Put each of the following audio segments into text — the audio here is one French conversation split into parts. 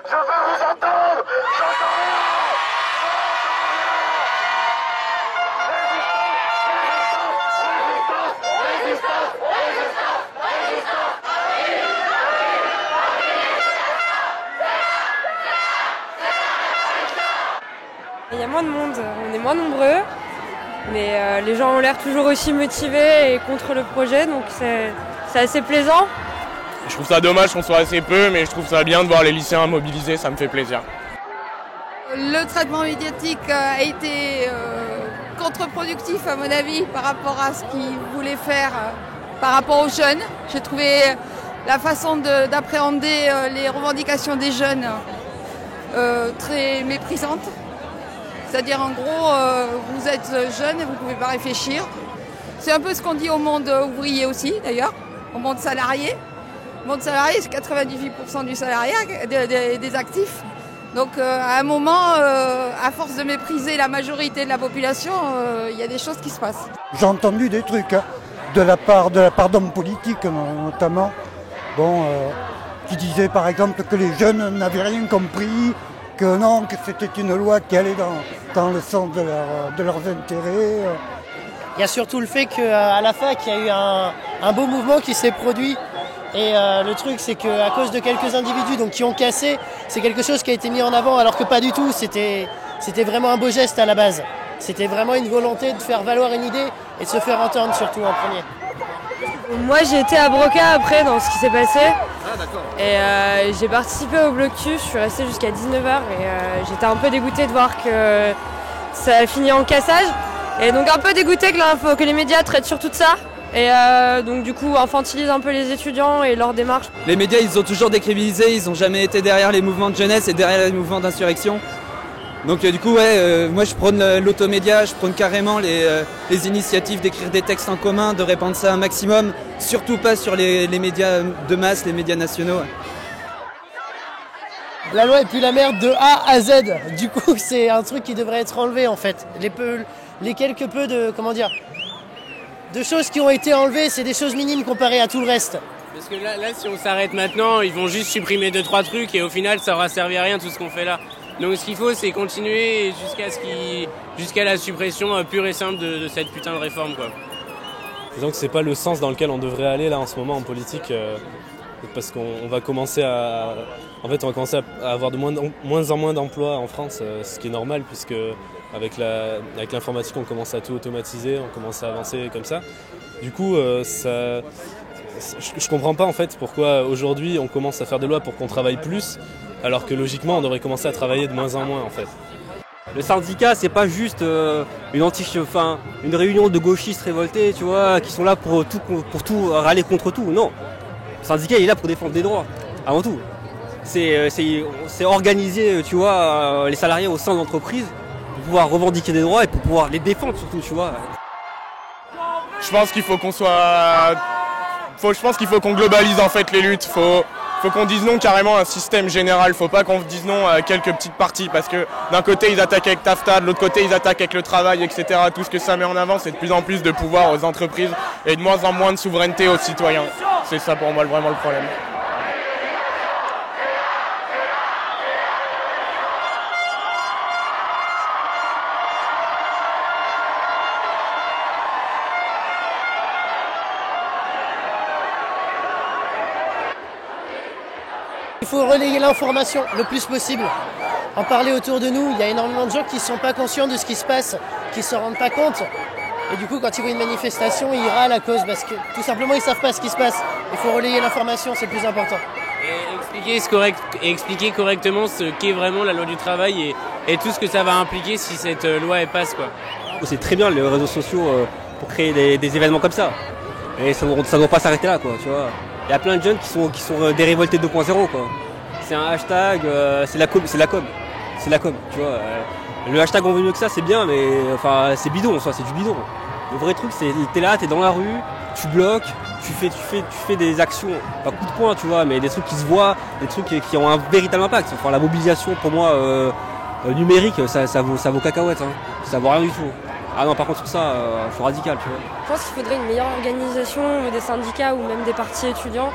Je veux vous entendre. J'entends rien. Il y a moins de monde, on est moins nombreux, mais les gens ont l'air toujours aussi motivés et contre le projet, donc c'est assez plaisant. Je trouve ça dommage qu'on soit assez peu, mais je trouve ça bien de voir les lycéens mobilisés, ça me fait plaisir. Le traitement médiatique a été contre-productif à mon avis par rapport à ce qu'ils voulaient faire par rapport aux jeunes. J'ai trouvé la façon d'appréhender les revendications des jeunes très méprisante. C'est-à-dire en gros, vous êtes jeune et vous ne pouvez pas réfléchir. C'est un peu ce qu'on dit au monde ouvrier aussi d'ailleurs, au monde salarié. Le monde salarié, c'est 98% du salariat, des actifs. Donc à un moment, à force de mépriser la majorité de la population, il y a des choses qui se passent. J'ai entendu des trucs de la part d'hommes politiques notamment, qui disaient par exemple que les jeunes n'avaient rien compris, que non, que c'était une loi qui allait dans le sens de leurs intérêts. Il y a surtout le fait qu'à la fac, il y a eu un beau mouvement qui s'est produit. Et le truc, c'est qu'à cause de quelques individus qui ont cassé, c'est quelque chose qui a été mis en avant, alors que pas du tout. C'était vraiment un beau geste à la base. C'était vraiment une volonté de faire valoir une idée et de se faire entendre surtout en premier. Moi j'ai été à Broca après dans ce qui s'est passé. Et j'ai participé au blocus, je suis restée jusqu'à 19h et j'étais un peu dégoûtée de voir que ça a fini en cassage. Et donc un peu dégoûtée que les médias traitent sur tout ça. Et donc du coup infantilisent un peu les étudiants et leur démarche. Les médias ils ont toujours décrédibilisé, ils n'ont jamais été derrière les mouvements de jeunesse et derrière les mouvements d'insurrection. Donc du coup moi je prône l'automédia, je prône carrément les initiatives d'écrire des textes en commun, de répandre ça un maximum, surtout pas sur les médias de masse, les médias nationaux. La loi est plus la merde de A à Z, du coup c'est un truc qui devrait être enlevé en fait. Les quelque peu de choses qui ont été enlevées, c'est des choses minimes comparées à tout le reste. Parce que là si on s'arrête maintenant, ils vont juste supprimer 2-3 trucs et au final ça aura servi à rien tout ce qu'on fait là. Donc ce qu'il faut c'est continuer jusqu'à la suppression pure et simple de cette putain de réforme quoi. Disons que c'est pas le sens dans lequel on devrait aller là en ce moment en politique, parce qu'on va commencer à avoir de moins en moins d'emplois en France, ce qui est normal puisque avec l'informatique on commence à tout automatiser, on commence à avancer comme ça. Du coup je comprends pas en fait pourquoi aujourd'hui on commence à faire des lois pour qu'on travaille plus, alors que logiquement on devrait commencer à travailler de moins en moins en fait. Le syndicat c'est pas juste une réunion de gauchistes révoltés, tu vois, qui sont là pour tout râler contre tout. Non, le syndicat il est là pour défendre des droits, avant tout. C'est organiser, tu vois, les salariés au sein de l'entreprise pour pouvoir revendiquer des droits et pour pouvoir les défendre surtout, tu vois. Je pense qu'il faut qu'on globalise en fait les luttes. Faut qu'on dise non carrément à un système général. Faut pas qu'on dise non à quelques petites parties parce que d'un côté ils attaquent avec TAFTA, de l'autre côté ils attaquent avec le travail, etc. Tout ce que ça met en avant, c'est de plus en plus de pouvoir aux entreprises et de moins en moins de souveraineté aux citoyens. C'est ça pour moi vraiment le problème. Il faut relayer l'information le plus possible, en parler autour de nous. Il y a énormément de gens qui ne sont pas conscients de ce qui se passe, qui ne se rendent pas compte. Et du coup, quand ils voient une manifestation, ils râlent à cause parce que tout simplement, ils ne savent pas ce qui se passe. Il faut relayer l'information, c'est le plus important. Et expliquer correctement ce qu'est vraiment la loi du travail et tout ce que ça va impliquer si cette loi elle passe, quoi. C'est très bien les réseaux sociaux pour créer des événements comme ça. Et ça ne doit pas s'arrêter là, quoi, tu vois. Il y a plein de jeunes qui sont des révoltés 2.0 quoi. C'est un hashtag, c'est la com, tu vois. Le hashtag on veut mieux que ça c'est bien mais enfin c'est bidon, c'est du bidon. Le vrai truc c'est t'es là, t'es dans la rue, tu bloques, tu fais des actions, pas coup de poing tu vois, mais des trucs qui se voient, des trucs qui ont un véritable impact. Enfin la mobilisation pour moi numérique ça vaut cacahuète, hein. Ça vaut rien du tout. Ah non, par contre, sur ça, je suis radical, tu vois. Je pense qu'il faudrait une meilleure organisation des syndicats ou même des partis étudiants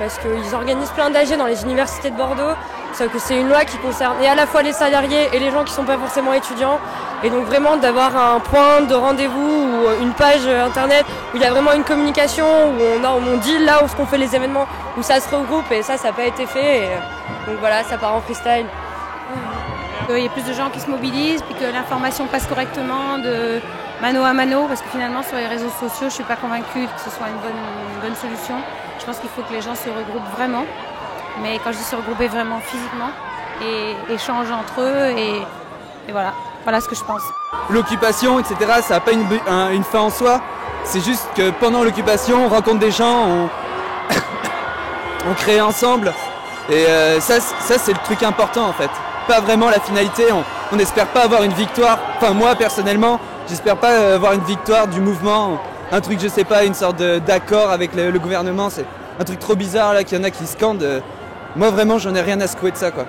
parce qu'ils organisent plein d'AG dans les universités de Bordeaux sauf que c'est une loi qui concerne et à la fois les salariés et les gens qui ne sont pas forcément étudiants. Et donc vraiment d'avoir un point de rendez-vous ou une page internet où il y a vraiment une communication, où on dit là où on fait les événements, où ça se regroupe, et ça n'a pas été fait. Et donc voilà, ça part en freestyle. Il y a plus de gens qui se mobilisent, puis que l'information passe correctement de mano à mano, parce que finalement sur les réseaux sociaux, je ne suis pas convaincue que ce soit une bonne solution. Je pense qu'il faut que les gens se regroupent vraiment, mais quand je dis se regrouper vraiment physiquement, et échangent entre eux, et voilà. Voilà ce que je pense. L'occupation, etc., ça n'a pas une fin en soi. C'est juste que pendant l'occupation, on rencontre des gens, on crée ensemble. Et ça c'est le truc important en fait. Pas vraiment la finalité, on n'espère pas avoir une victoire. Enfin moi personnellement, j'espère pas avoir une victoire du mouvement. Un truc, je sais pas, une sorte d'accord avec le gouvernement. C'est un truc trop bizarre là qu'il y en a qui scandent. Moi vraiment, j'en ai rien à secouer de ça quoi.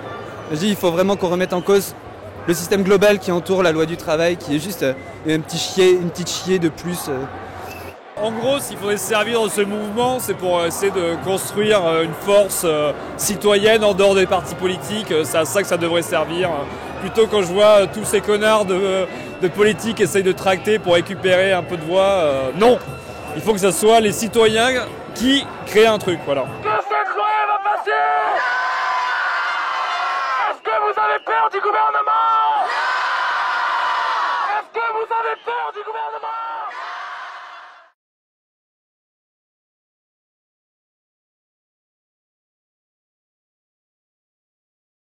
Je dis, il faut vraiment qu'on remette en cause le système global qui entoure la loi du travail, qui est juste une petite chier de plus. En gros, s'il faudrait se servir de ce mouvement, c'est pour essayer de construire une force citoyenne en dehors des partis politiques. C'est à ça que ça devrait servir. Plutôt quand je vois tous ces connards de politiques essayent de tracter pour récupérer un peu de voix, non. Il faut que ce soit les citoyens qui créent un truc, voilà. Que cette loi va passer! Est-ce que vous avez peur du gouvernement? Est-ce que vous avez peur du gouvernement?